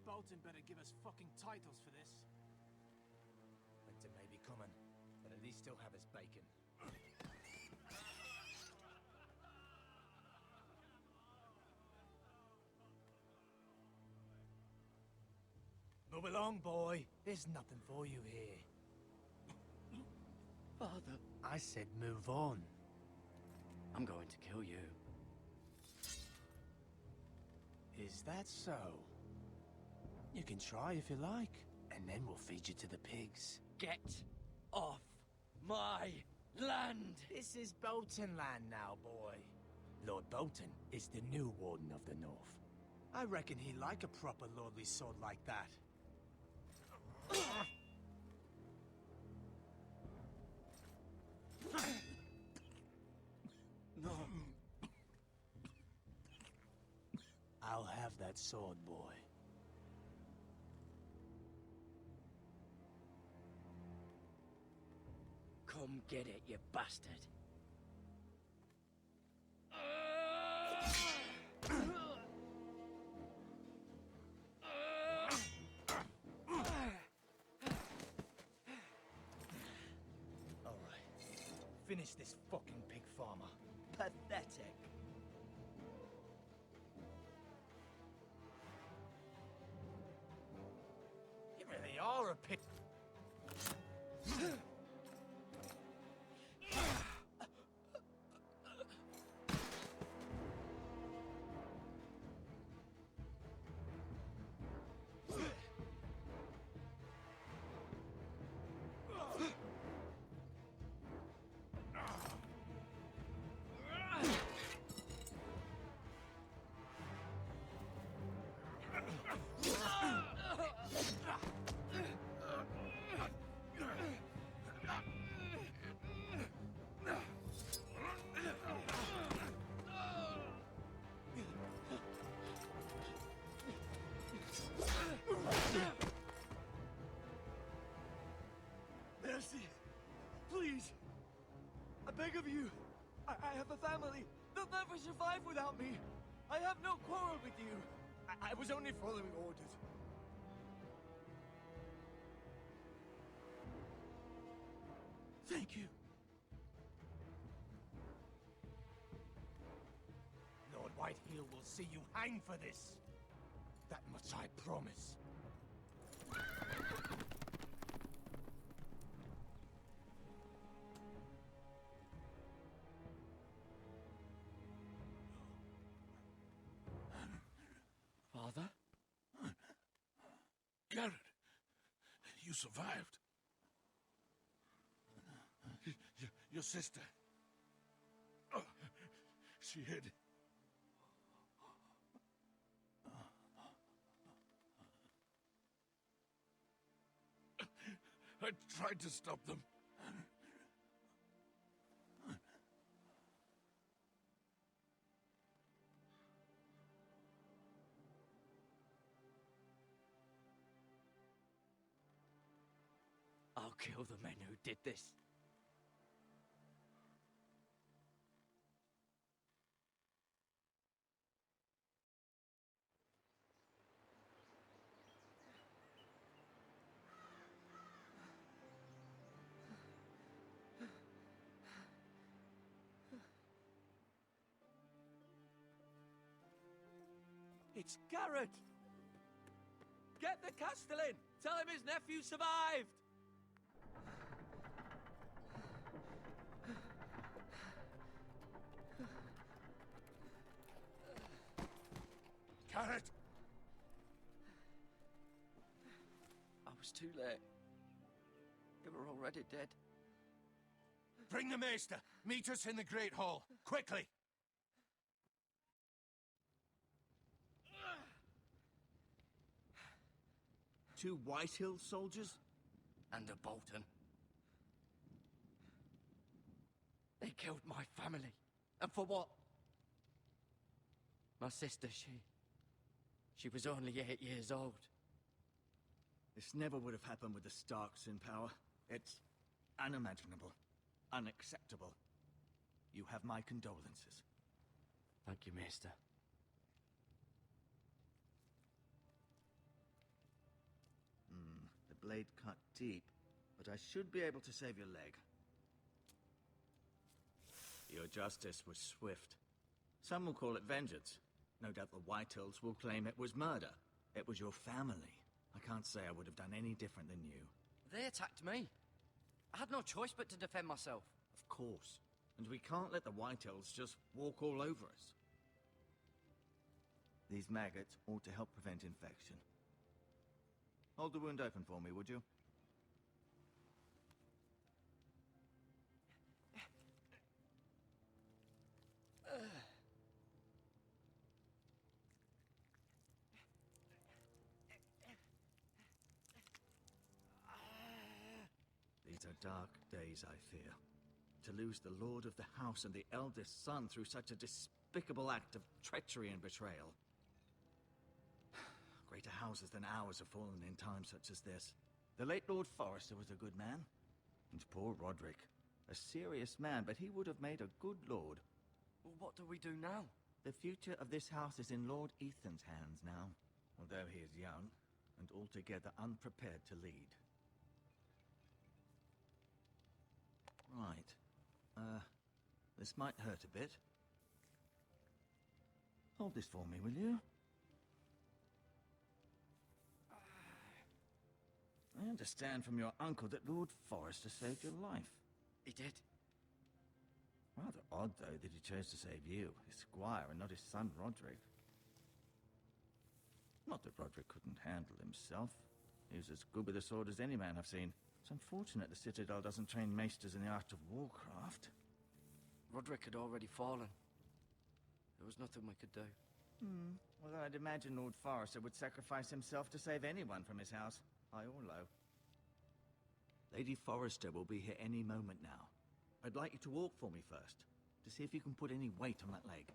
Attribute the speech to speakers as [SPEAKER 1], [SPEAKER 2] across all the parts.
[SPEAKER 1] Bolton better give us fucking titles for this.
[SPEAKER 2] Winter may be coming, but at least he'll have his bacon. Move along, boy. There's nothing for you here.
[SPEAKER 3] Father,
[SPEAKER 2] I said move on.
[SPEAKER 3] I'm going to kill you.
[SPEAKER 2] Is that so? You can try if you like, and then we'll feed you to the pigs.
[SPEAKER 3] Get off my land!
[SPEAKER 2] This is Bolton land now, boy. Lord Bolton is the new Warden of the North. I reckon he'd like a proper lordly sword like that.
[SPEAKER 3] No.
[SPEAKER 2] I'll have that sword, boy.
[SPEAKER 3] Come get it, you bastard.
[SPEAKER 2] All right. Finish this fucking pig farmer.
[SPEAKER 3] Pathetic.
[SPEAKER 2] You really are a pig.
[SPEAKER 4] Mercy! Please! I beg of you! I have a family! They'll never survive without me! I have no quarrel with you! I was only following orders. Thank you.
[SPEAKER 2] Lord Whitehill will see you hang for this. That much I promise.
[SPEAKER 3] Father?
[SPEAKER 5] Garrett, you survived. Your sister. Oh, she hid. I tried to stop them.
[SPEAKER 3] I'll kill the men who did this.
[SPEAKER 4] It's Garrett! Get the Castellan! Tell him his nephew survived!
[SPEAKER 5] Garrett!
[SPEAKER 3] I was too late. They were already dead.
[SPEAKER 2] Bring the maester. Meet us in the Great Hall. Quickly!
[SPEAKER 4] Two Whitehill soldiers?
[SPEAKER 3] And a Bolton. They killed my family. And for what? My sister, she was only 8 years old.
[SPEAKER 4] This never would have happened with the Starks in power. It's unimaginable. Unacceptable. You have my condolences.
[SPEAKER 3] Thank you, Maester. blade cut deep, but I should be able to save your leg. Your justice was swift. Some will call it vengeance. No doubt the Whitehills will claim it was murder. It was your family. I can't say I would have done any different than you.
[SPEAKER 6] They attacked me. I had no choice but to defend myself.
[SPEAKER 3] Of course. And we can't let the Whitehills just walk all over us. These maggots ought to help prevent infection. Hold the wound open for me, would you? These are dark days, I fear. To lose the lord of the house and the eldest son through such a despicable act of treachery and betrayal. Greater houses than ours have fallen in times such as this. The late Lord Forrester was a good man. And poor Roderick. A serious man, but he would have made a good lord.
[SPEAKER 6] Well, what do we do now?
[SPEAKER 3] The future of this house is in Lord Ethan's hands now. Although he is young, and altogether unprepared to lead. Right. This might hurt a bit. Hold this for me, will you? I understand from your uncle that Lord Forrester saved your life.
[SPEAKER 6] He did.
[SPEAKER 3] Rather odd, though, that he chose to save you, his squire, and not his son Roderick. Not that Roderick couldn't handle himself. He was as good with a sword as any man I've seen. It's unfortunate the Citadel doesn't train maesters in the art of warcraft.
[SPEAKER 6] Roderick had already fallen. There was nothing we could do.
[SPEAKER 3] Well, I'd imagine Lord Forrester would sacrifice himself to save anyone from his house, high or low. Lady Forrester will be here any moment now. I'd like you to walk for me first, to see if you can put any weight on that leg.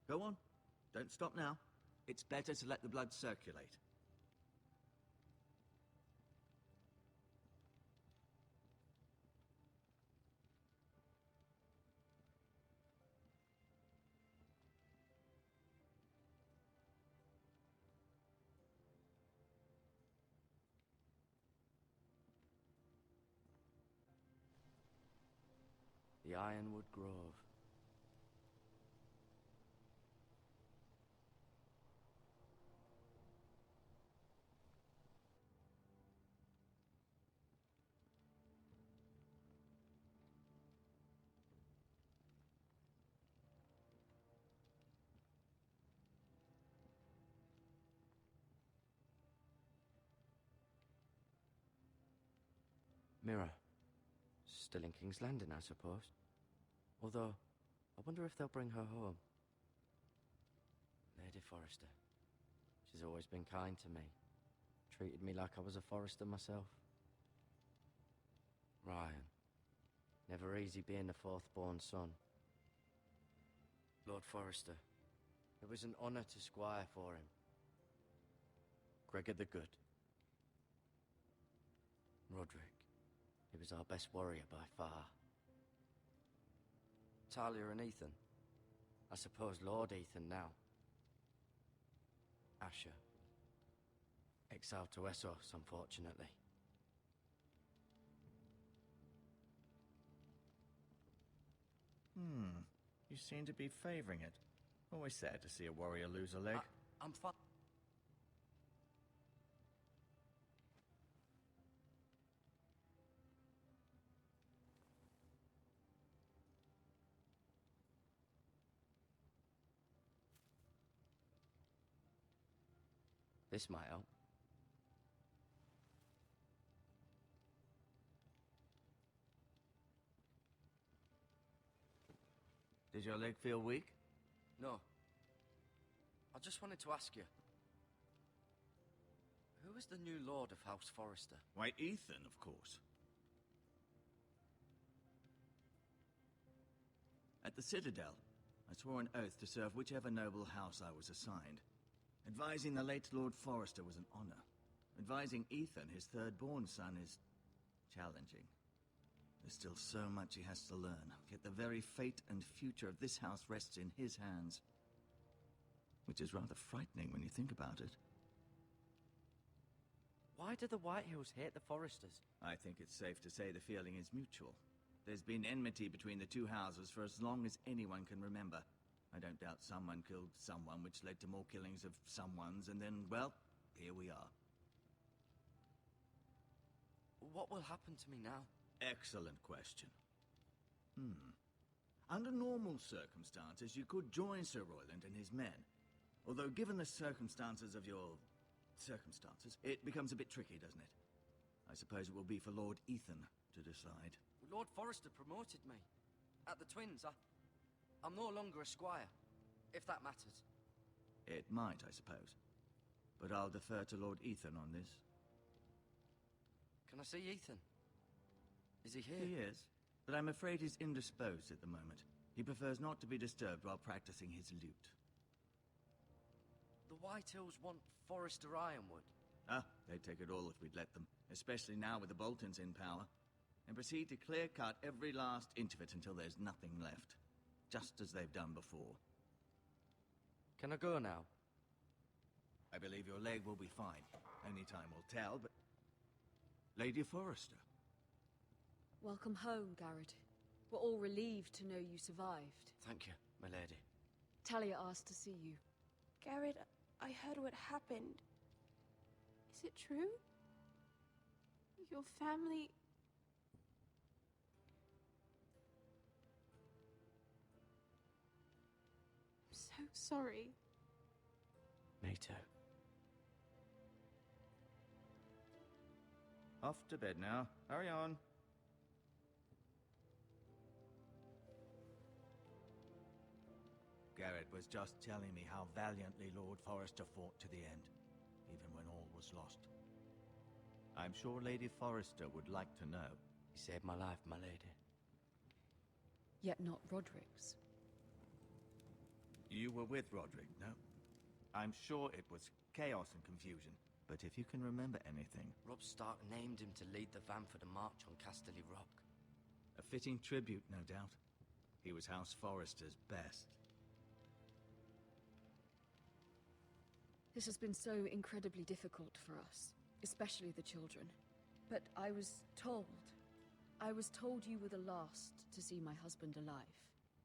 [SPEAKER 3] Go on. Don't stop now. It's better to let the blood circulate.
[SPEAKER 6] The Ironwood Grove. Mirror. Still in King's Landing, I suppose. Although, I wonder if they'll bring her home. Lady Forrester. She's always been kind to me. Treated me like I was a Forrester myself. Ryan. Never easy being the fourth-born son. Lord Forrester. It was an honor to squire for him. Gregor the Good. Roderick. He was our best warrior by far. Talia and Ethan. I suppose Lord Ethan now. Asher. Exiled to Essos, unfortunately.
[SPEAKER 3] You seem to be favoring it. Always sad to see a warrior lose a leg.
[SPEAKER 6] I'm fine. This might help.
[SPEAKER 3] Did your leg feel weak?
[SPEAKER 6] No. I just wanted to ask you. Who is the new Lord of House Forrester?
[SPEAKER 3] Why, Ethan, of course. At the Citadel, I swore an oath to serve whichever noble house I was assigned. Advising the late Lord Forrester was an honor. Advising Ethan, his third-born son, is challenging. There's still so much he has to learn, yet the very fate and future of this house rests in his hands. which is rather frightening when you think about it.
[SPEAKER 6] Why do the White Hills hate the Forresters?
[SPEAKER 3] I think it's safe to say the feeling is mutual. There's been enmity between the two houses for as long as anyone can remember. I don't doubt someone killed someone, which led to more killings of someones, and then, well, here we are.
[SPEAKER 6] What will happen to me now?
[SPEAKER 3] Excellent question. Under normal circumstances, you could join Sir Royland and his men. Although, given the circumstances of your circumstances, it becomes a bit tricky, doesn't it? I suppose it will be for Lord Ethan to decide.
[SPEAKER 6] Lord Forrester promoted me. At the Twins, I'm no longer a squire, if that matters.
[SPEAKER 3] It might, I suppose. But I'll defer to Lord Ethan on this.
[SPEAKER 6] Can I see Ethan? Is he here?
[SPEAKER 3] He is, but I'm afraid he's indisposed at the moment. He prefers not to be disturbed while practicing his lute.
[SPEAKER 6] The White Hills want Forrester Ironwood.
[SPEAKER 3] They'd take it all if we'd let them, especially now with the Boltons in power, and proceed to clear-cut every last inch of it until there's nothing left, just as they've done before.
[SPEAKER 6] Can I go now?
[SPEAKER 3] I believe your leg will be fine. Only time will tell, but... Lady Forrester.
[SPEAKER 7] Welcome home, Garrett. We're all relieved to know you survived.
[SPEAKER 6] Thank you, my lady.
[SPEAKER 7] Talia asked to see you.
[SPEAKER 8] Garrett, I heard what happened. Is it true? Your family... I'm so sorry.
[SPEAKER 6] Me too.
[SPEAKER 3] Off to bed now. Hurry on. Garrett was just telling me how valiantly Lord Forrester fought to the end, even when all was lost. I'm sure Lady Forrester would like to know.
[SPEAKER 6] He saved my life, my lady.
[SPEAKER 7] Yet not Roderick's.
[SPEAKER 3] You were with Roderick, no? I'm sure it was chaos and confusion, but if you can remember anything...
[SPEAKER 6] Robb Stark named him to lead the van for the march on Casterly Rock.
[SPEAKER 3] A fitting tribute, no doubt. He was House Forrester's best.
[SPEAKER 7] This has been so incredibly difficult for us, especially the children. But I was told you were the last to see my husband alive.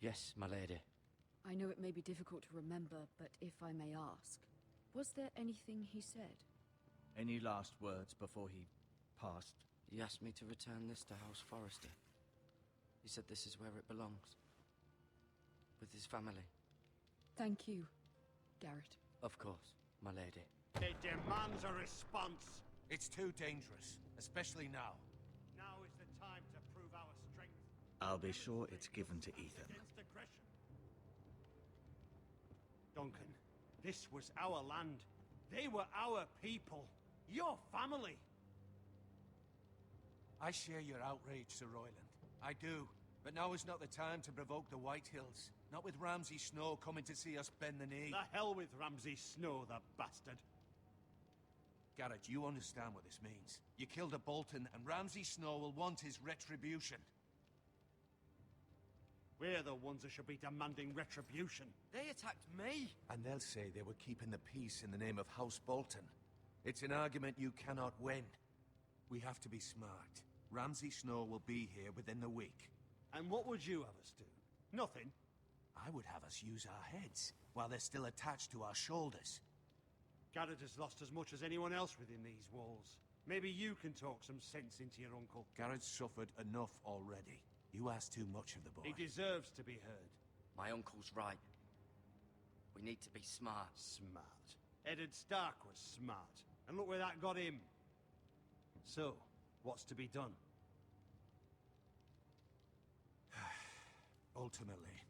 [SPEAKER 6] Yes, my lady.
[SPEAKER 7] I know it may be difficult to remember, but if I may ask, was there anything he said?
[SPEAKER 3] Any last words before he passed?
[SPEAKER 6] He asked me to return this to House Forrester. He said this is where it belongs. With his family.
[SPEAKER 7] Thank you, Garrett.
[SPEAKER 6] Of course, my lady.
[SPEAKER 9] It demands a response.
[SPEAKER 2] It's too dangerous, especially now.
[SPEAKER 9] Now is the time to prove our strength.
[SPEAKER 3] I'll be sure it's given to Ethan.
[SPEAKER 9] Against aggression. Duncan, this was our land. They were our people. Your family.
[SPEAKER 2] I share your outrage, Sir Royland. I do. But now is not the time to provoke the White Hills. Not with Ramsay Snow coming to see us bend the knee.
[SPEAKER 9] The hell with Ramsay Snow, the bastard.
[SPEAKER 2] Garrett, you understand what this means. You killed a Bolton, and Ramsay Snow will want his retribution.
[SPEAKER 9] We're the ones that should be demanding retribution.
[SPEAKER 6] They attacked me!
[SPEAKER 2] And they'll say they were keeping the peace in the name of House Bolton. It's an argument you cannot win. We have to be smart. Ramsay Snow will be here within the week.
[SPEAKER 9] And what would you have us do? Nothing.
[SPEAKER 2] I would have us use our heads, while they're still attached to our shoulders.
[SPEAKER 9] Garrett has lost as much as anyone else within these walls. Maybe you can talk some sense into your uncle.
[SPEAKER 2] Garrett's suffered enough already. You ask too much of the boy.
[SPEAKER 9] He deserves to be heard.
[SPEAKER 6] My uncle's right. We need to be smart.
[SPEAKER 9] Smart. Eddard Stark was smart. And look where that got him. So, what's to be done?
[SPEAKER 2] Ultimately,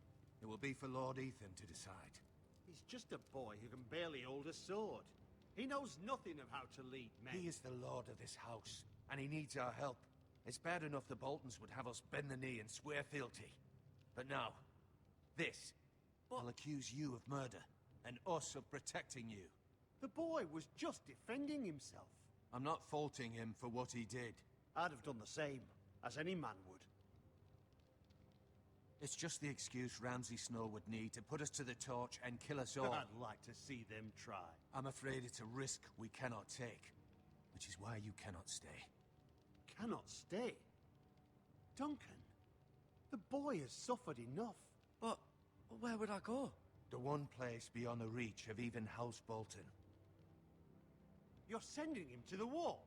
[SPEAKER 2] it will be for Lord Ethan to decide.
[SPEAKER 9] He's just a boy who can barely hold a sword. He knows nothing of how to lead men.
[SPEAKER 2] He is the lord of this house, and he needs our help. It's bad enough the Boltons would have us bend the knee and swear fealty. But now, this will accuse you of murder, and us of protecting you.
[SPEAKER 9] The boy was just defending himself.
[SPEAKER 2] I'm not faulting him for what he did.
[SPEAKER 9] I'd have done the same, as any man would.
[SPEAKER 2] It's just the excuse Ramsay Snow would need to put us to the torch and kill us all.
[SPEAKER 9] I'd like to see them try.
[SPEAKER 2] I'm afraid it's a risk we cannot take, which is why you cannot stay.
[SPEAKER 9] Cannot stay? Duncan, the boy has suffered enough.
[SPEAKER 6] But where would I go?
[SPEAKER 2] The one place beyond the reach of even House Bolton.
[SPEAKER 9] You're sending him to the wall.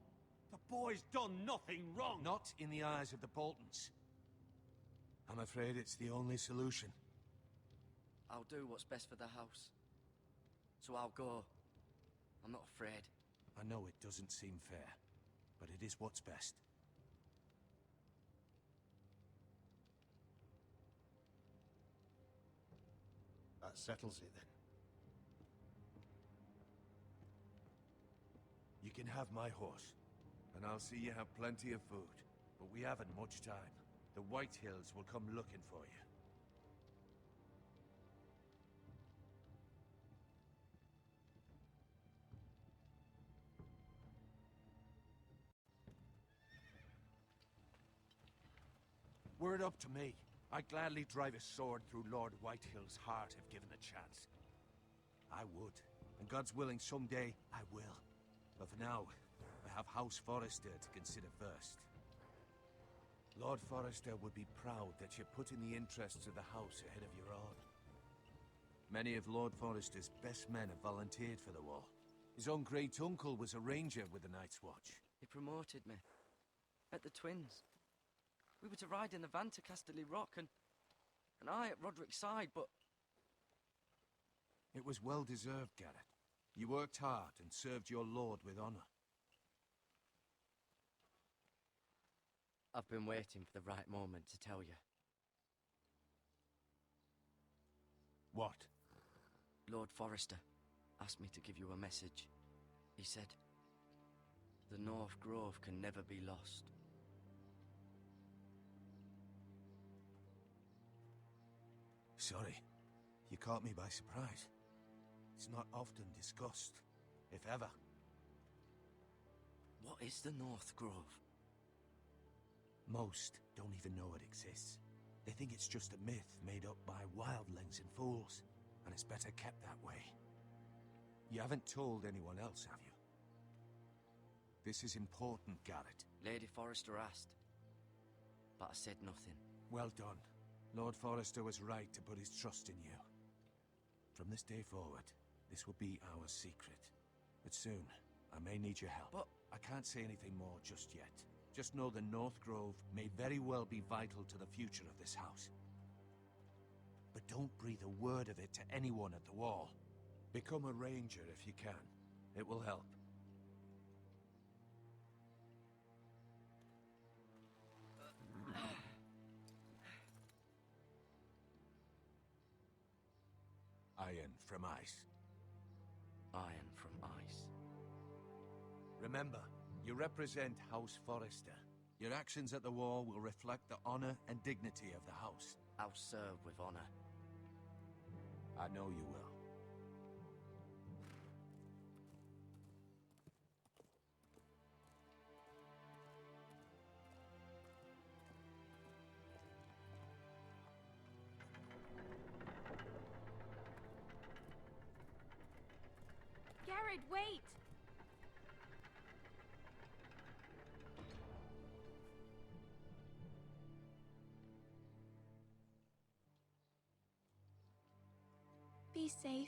[SPEAKER 9] The boy's done nothing wrong.
[SPEAKER 2] Not in the eyes of the Boltons. I'm afraid it's the only solution.
[SPEAKER 6] I'll do what's best for the house. So I'll go. I'm not afraid.
[SPEAKER 2] I know it doesn't seem fair, but it is what's best.
[SPEAKER 9] That settles it then.
[SPEAKER 2] You can have my horse, and I'll see you have plenty of food. But we haven't much time. The White Hills will come looking for you. Were it up to me, I'd gladly drive a sword through Lord Whitehill's heart if given the chance. I would, and God's willing someday I will. But for now, I have House Forrester to consider first. Lord Forrester would be proud that you're putting the interests of the house ahead of your own. Many of Lord Forrester's best men have volunteered for the war. His own great-uncle was a ranger with the Night's Watch.
[SPEAKER 6] He promoted me. At the Twins. We were to ride in the van to Casterly Rock, and I at Roderick's side, but...
[SPEAKER 2] It was well-deserved, Garrett. You worked hard and served your lord with honor.
[SPEAKER 6] I've been waiting for the right moment to tell you.
[SPEAKER 2] What?
[SPEAKER 6] Lord Forrester asked me to give you a message. He said, the North Grove can never be lost.
[SPEAKER 2] Sorry. You caught me by surprise. It's not often discussed, if ever.
[SPEAKER 6] What is the North Grove?
[SPEAKER 2] Most don't even know it exists. They think it's just a myth made up by wildlings and fools, and it's better kept that way. You haven't told anyone else, have you? This is important, Garrett.
[SPEAKER 6] Lady Forrester asked, but I said nothing.
[SPEAKER 2] Well done. Lord Forrester was right to put his trust in you. From this day forward, this will be our secret. But soon, I may need your help.
[SPEAKER 6] But
[SPEAKER 2] I can't say anything more just yet. Just know the North Grove may very well be vital to the future of this house. But don't breathe a word of it to anyone at the wall. Become a ranger if you can. It will help. Iron from ice.
[SPEAKER 6] Iron from ice.
[SPEAKER 2] Remember, you represent House Forrester. Your actions at the war will reflect the honor and dignity of the house.
[SPEAKER 6] I'll serve with honor.
[SPEAKER 2] I know you will.
[SPEAKER 8] Garrett, wait! Be safe.